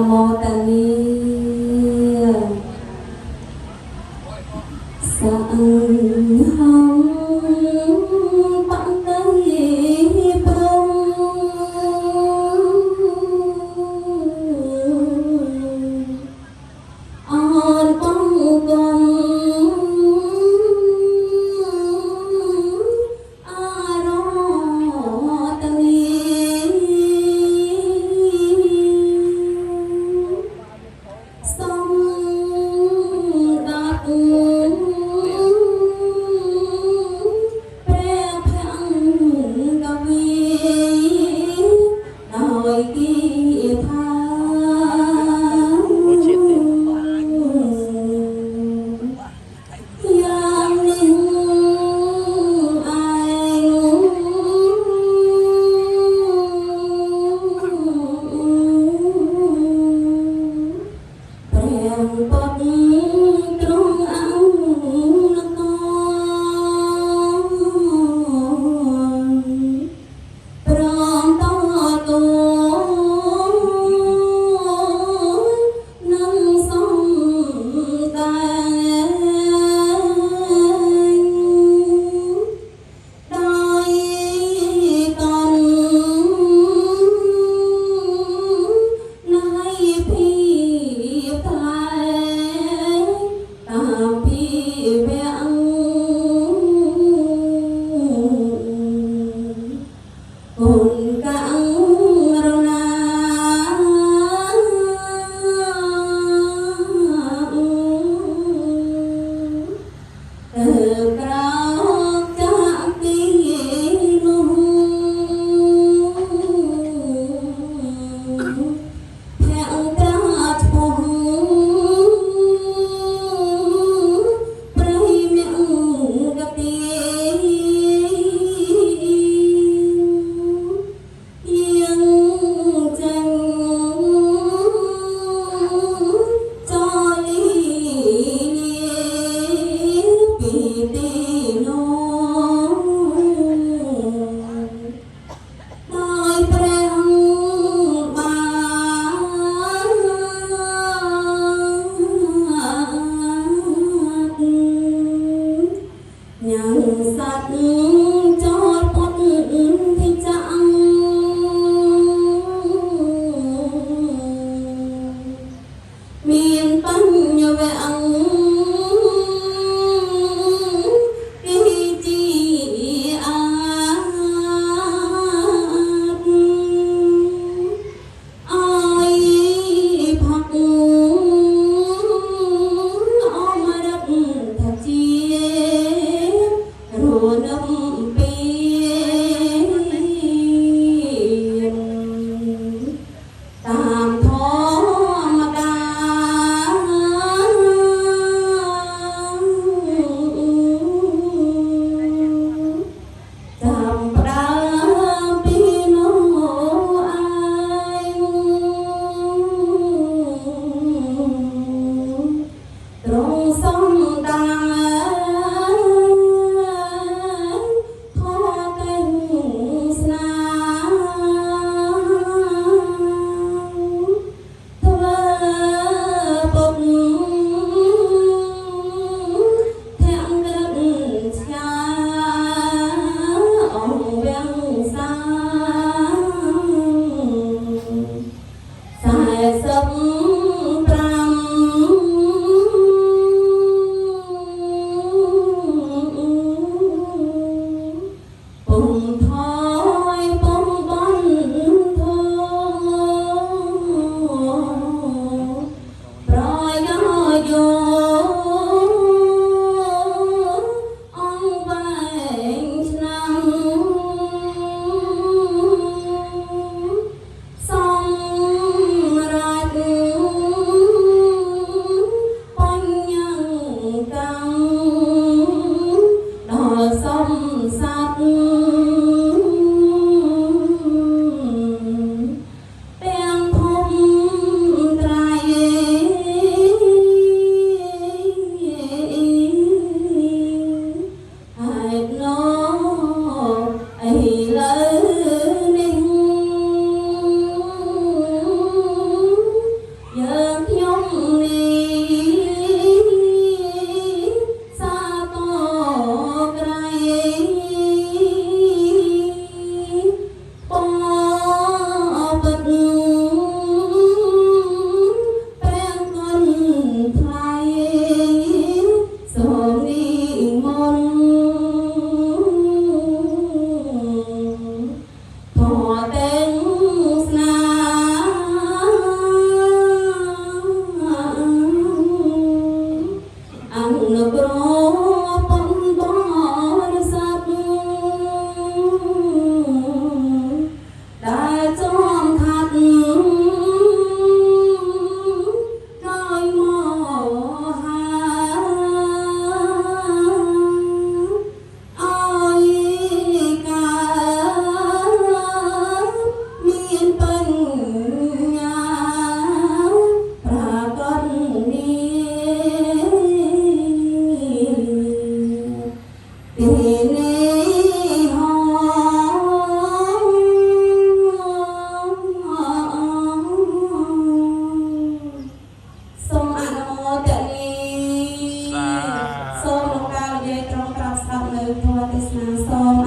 โมตัสมิสังฆังปัตตยิปรมอ่อนป้องกลมอารตมิสมดับព្រះភង្គវីដោយគាថាយ៉ាងនេះឯងព្រះពុទ្ធទ្រង់អង្គនគរព្រមតទល់នឹងសំដែងដោយតនណៃភាពថ្លៃតាមពីវៈគុណកាំងរណាទើបក្រោកចាក់ទីនោះភក្ត្រាឈ្មោះព្រះមង្គទីយាងចេញចលីពីទីនោះដោយព្រះបាទញ៉ាំសត្វចោលពុតទីចាំងមានបញ្ញវង្សទីជាអាចអើយផកអមរតថាជារនឹមពីតាមធម្មតាចាំផ្ដើមពីនោះឯងទ្រង់សំដែងខកេងស្នា គេនេះហសូមអនុមោទនាសូមលោកតាលោកយាយក្រុមក្រាបស្ដាប់នៅធម៌ទេសនាសូម